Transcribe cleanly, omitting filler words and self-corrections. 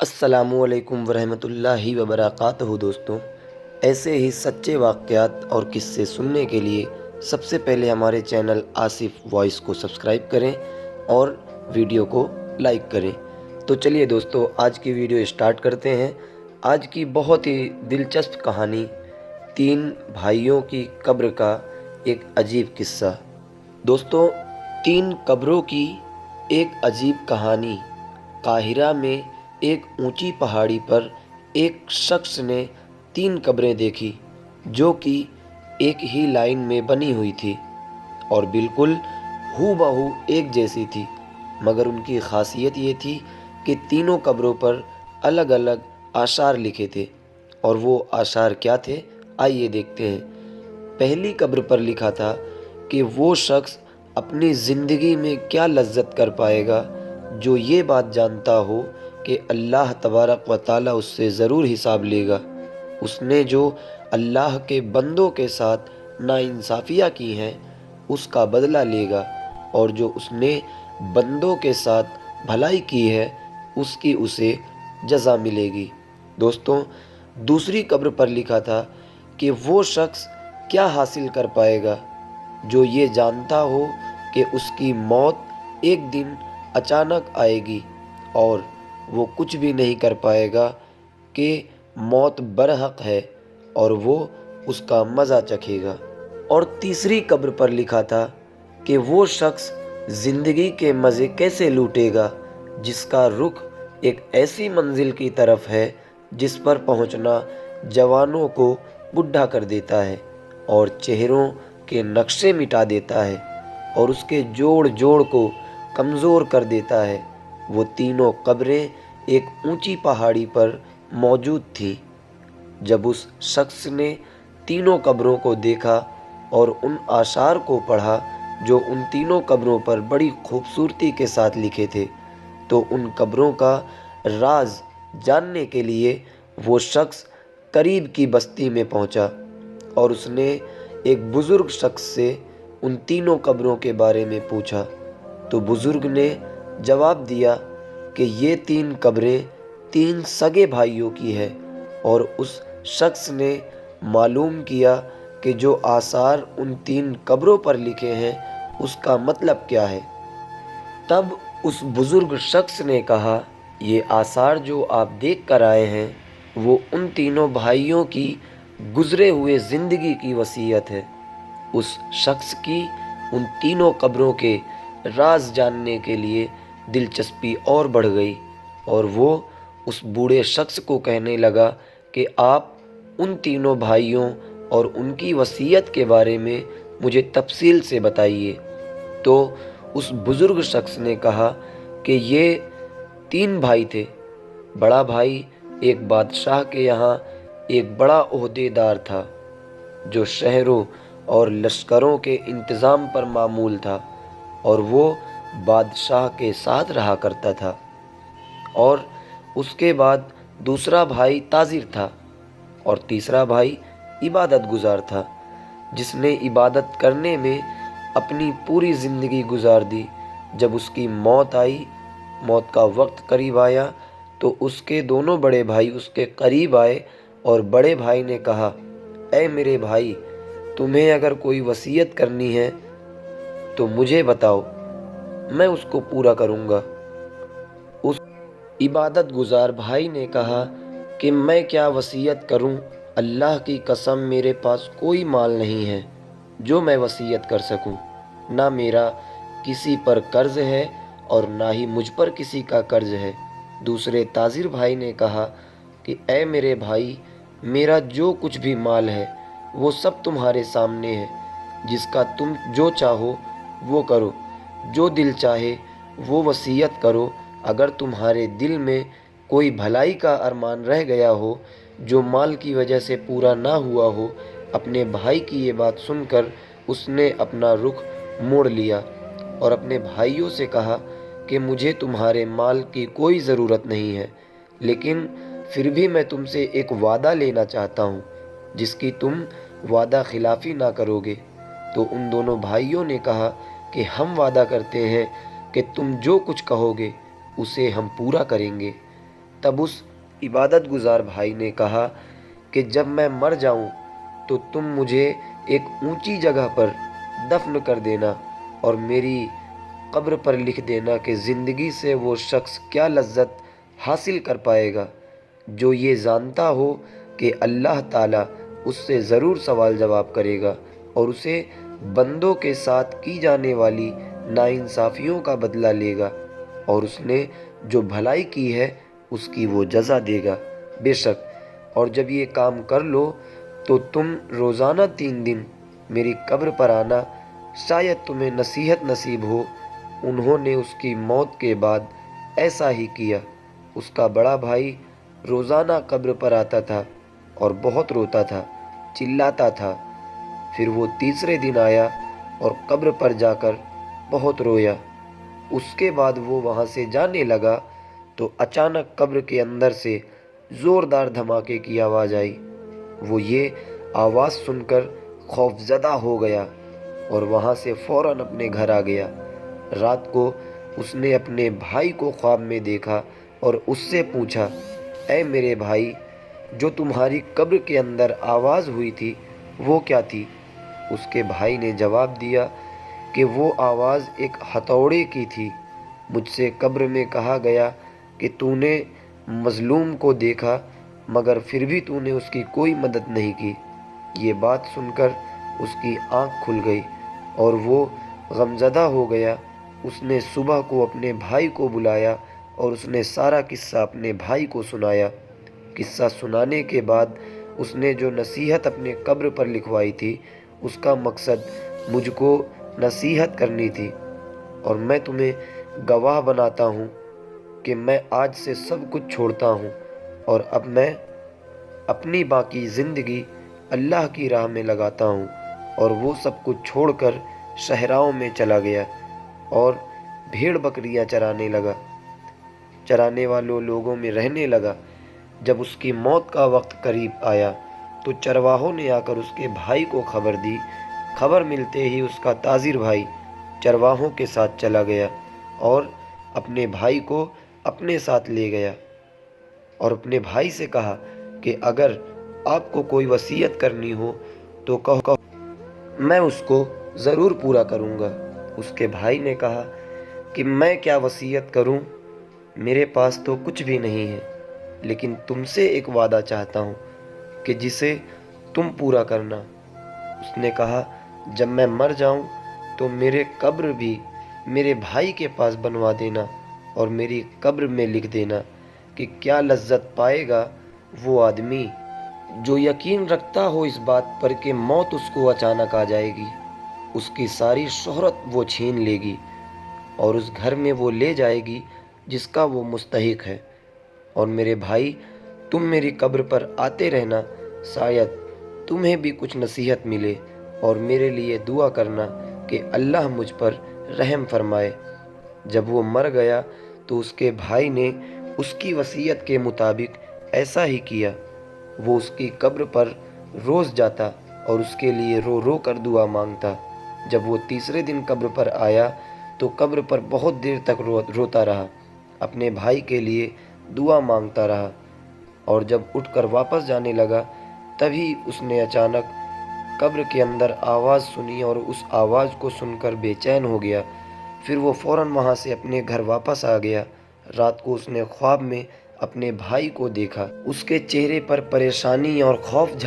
अस्सलामुअलैकुम वरहमतुल्लाहि वबरकातुहू। दोस्तों, ऐसे ही सच्चे वाक़यात और किस्से सुनने के लिए सबसे पहले हमारे चैनल आसिफ वॉइस को सब्सक्राइब करें और वीडियो को लाइक करें। तो चलिए दोस्तों, आज की वीडियो स्टार्ट करते हैं। आज की बहुत ही दिलचस्प कहानी, तीन भाइयों की कब्र का एक अजीब किस्सा। दोस्तों, तीन कब्रों की एक अजीब कहानी। काहिरा में एक ऊंची पहाड़ी पर एक शख्स ने तीन कब्रें देखी जो कि एक ही लाइन में बनी हुई थी और बिल्कुल हूबहू एक जैसी थी। मगर उनकी खासियत ये थी कि तीनों कब्रों पर अलग अलग आशार लिखे थे। और वो आशार क्या थे, आइए देखते हैं। पहली कब्र पर लिखा था कि वो शख्स अपनी ज़िंदगी में क्या लज्जत कर पाएगा जो ये बात जानता हो कि अल्लाह तबारक व ताला उससे ज़रूर हिसाब लेगा। उसने जो अल्लाह के बंदों के साथ नाइंसाफ़ियाँ की हैं उसका बदला लेगा, और जो उसने बंदों के साथ भलाई की है उसकी उसे जज़ा मिलेगी। दोस्तों, दूसरी कब्र पर लिखा था कि वो शख्स क्या हासिल कर पाएगा जो ये जानता हो कि उसकी मौत एक दिन अचानक आएगी और वो कुछ भी नहीं कर पाएगा कि मौत बरहक है और वो उसका मज़ा चखेगा। और तीसरी कब्र पर लिखा था कि वो शख्स ज़िंदगी के मज़े कैसे लूटेगा जिसका रुख एक ऐसी मंजिल की तरफ है जिस पर पहुंचना जवानों को बुढ़ा कर देता है और चेहरों के नक्शे मिटा देता है और उसके जोड़ जोड़ को कमज़ोर कर देता है। वो तीनों कब्रें एक ऊंची पहाड़ी पर मौजूद थीं। जब उस शख्स ने तीनों कब्रों को देखा और उन आशार को पढ़ा जो उन तीनों कब्रों पर बड़ी खूबसूरती के साथ लिखे थे, तो उन कब्रों का राज जानने के लिए वो शख्स करीब की बस्ती में पहुंचा और उसने एक बुज़ुर्ग शख्स से उन तीनों कब्रों के बारे में पूछा। तो बुज़ुर्ग ने जवाब दिया कि ये तीन कब्रें तीन सगे भाइयों की है। और उस शख्स ने मालूम किया कि जो आसार उन तीन कब्रों पर लिखे हैं उसका मतलब क्या है। तब उस बुज़ुर्ग शख्स ने कहा, ये आसार जो आप देख कर आए हैं वो उन तीनों भाइयों की गुज़रे हुए ज़िंदगी की वसीयत है। उस शख्स की उन तीनों कब्रों के राज जानने के लिए दिलचस्पी और बढ़ गई और वो उस बूढ़े शख्स को कहने लगा कि आप उन तीनों भाइयों और उनकी वसीयत के बारे में मुझे तफसील से बताइए। तो उस बुज़ुर्ग शख्स ने कहा कि ये तीन भाई थे। बड़ा भाई एक बादशाह के यहाँ एक बड़ा ओहदेदार था जो शहरों और लश्करों के इंतज़ाम पर मामूल था और वो बादशाह के साथ रहा करता था। और उसके बाद दूसरा भाई ताजिर था और तीसरा भाई इबादत गुजार था जिसने इबादत करने में अपनी पूरी ज़िंदगी गुजार दी। जब उसकी मौत आई, मौत का वक्त करीब आया, तो उसके दोनों बड़े भाई उसके करीब आए और बड़े भाई ने कहा, ऐ मेरे भाई, तुम्हें अगर कोई वसीयत करनी है तो मुझे बताओ, मैं उसको पूरा करूँगा। उस इबादत गुजार भाई ने कहा कि मैं क्या वसीयत करूं, अल्लाह की कसम मेरे पास कोई माल नहीं है जो मैं वसीयत कर सकूं। ना मेरा किसी पर कर्ज है और ना ही मुझ पर किसी का कर्ज है। दूसरे ताजिर भाई ने कहा कि ऐ मेरे भाई, मेरा जो कुछ भी माल है वो सब तुम्हारे सामने है, जिसका तुम जो चाहो वो करो, जो दिल चाहे वो वसीयत करो। अगर तुम्हारे दिल में कोई भलाई का अरमान रह गया हो जो माल की वजह से पूरा ना हुआ हो। अपने भाई की ये बात सुनकर उसने अपना रुख मोड़ लिया और अपने भाइयों से कहा कि मुझे तुम्हारे माल की कोई ज़रूरत नहीं है, लेकिन फिर भी मैं तुमसे एक वादा लेना चाहता हूँ जिसकी तुम वादा खिलाफ़ी ना करोगे। तो उन दोनों भाइयों ने कहा कि हम वादा करते हैं कि तुम जो कुछ कहोगे उसे हम पूरा करेंगे। तब उस इबादत गुजार भाई ने कहा कि जब मैं मर जाऊं तो तुम मुझे एक ऊंची जगह पर दफन कर देना और मेरी कब्र पर लिख देना कि ज़िंदगी से वो शख्स क्या लज्जत हासिल कर पाएगा जो ये जानता हो कि अल्लाह ताला उससे ज़रूर सवाल जवाब करेगा और उसे बंदों के साथ की जाने वाली नाइंसाफ़ियों का बदला लेगा और उसने जो भलाई की है उसकी वो जज़ा देगा। बेशक और जब ये काम कर लो तो तुम रोज़ाना 3 दिन मेरी कब्र पर आना, शायद तुम्हें नसीहत नसीब हो। उन्होंने उसकी मौत के बाद ऐसा ही किया। उसका बड़ा भाई रोज़ाना कब्र पर आता था और बहुत रोता था, चिल्लाता था। फिर वो तीसरे दिन आया और कब्र पर जाकर बहुत रोया। उसके बाद वो वहाँ से जाने लगा तो अचानक कब्र के अंदर से ज़ोरदार धमाके की आवाज़ आई। वो ये आवाज़ सुनकर खौफज़दा हो गया और वहाँ से फ़ौरन अपने घर आ गया। रात को उसने अपने भाई को ख्वाब में देखा और उससे पूछा, ऐ मेरे भाई, जो तुम्हारी कब्र के अंदर आवाज़ हुई थी वो क्या थी? उसके भाई ने जवाब दिया कि वो आवाज़ एक हथौड़े की थी। मुझसे कब्र में कहा गया कि तूने मज़लूम को देखा मगर फिर भी तूने उसकी कोई मदद नहीं की। ये बात सुनकर उसकी आँख खुल गई और वो गमज़दा हो गया। उसने सुबह को अपने भाई को बुलाया और उसने सारा किस्सा अपने भाई को सुनाया। किस्सा सुनाने के बाद उसने जो नसीहत अपने कब्र पर लिखवाई थी उसका मकसद मुझको नसीहत करनी थी और मैं तुम्हें गवाह बनाता हूँ कि मैं आज से सब कुछ छोड़ता हूँ और अब मैं अपनी बाकी ज़िंदगी अल्लाह की राह में लगाता हूँ। और वो सब कुछ छोड़कर सहराओं में चला गया और भेड़ बकरियां चराने लगा, चराने वालों लोगों में रहने लगा। जब उसकी मौत का वक्त करीब आया तो चरवाहों ने आकर उसके भाई को खबर दी। खबर मिलते ही उसका ताजिर भाई चरवाहों के साथ चला गया और अपने भाई को अपने साथ ले गया और अपने भाई से कहा कि अगर आपको कोई वसीयत करनी हो तो कहो, मैं उसको ज़रूर पूरा करूँगा। उसके भाई ने कहा कि मैं क्या वसीयत करूँ, मेरे पास तो कुछ भी नहीं है, लेकिन तुमसे एक वादा चाहता हूँ कि जिसे तुम पूरा करना। उसने कहा, जब मैं मर जाऊँ तो मेरे कब्र भी मेरे भाई के पास बनवा देना और मेरी कब्र में लिख देना कि क्या लज्जत पाएगा वो आदमी जो यकीन रखता हो इस बात पर कि मौत उसको अचानक आ जाएगी। उसकी सारी शोहरत वो छीन लेगी और उस घर में वो ले जाएगी जिसका वो मुस्तहिक है। और मेरे भाई, तुम मेरी कब्र पर आते रहना, शायद तुम्हें भी कुछ नसीहत मिले और मेरे लिए दुआ करना कि अल्लाह मुझ पर रहम फरमाए। जब वो मर गया तो उसके भाई ने उसकी वसीयत के मुताबिक ऐसा ही किया। वो उसकी कब्र पर रोज़ जाता और उसके लिए रो रो कर दुआ मांगता। जब वो तीसरे दिन कब्र पर आया तो कब्र पर बहुत देर तक रोता रहा, अपने भाई के लिए दुआ मांगता रहा। और जब उठकर वापस जाने लगा तभी उसने अचानक कब्र के अंदर आवाज़ सुनी और उस आवाज़ को सुनकर बेचैन हो गया। फिर वो फ़ौरन वहाँ से अपने घर वापस आ गया। रात को उसने ख्वाब में अपने भाई को देखा। उसके चेहरे पर परेशानी और खौफ झलक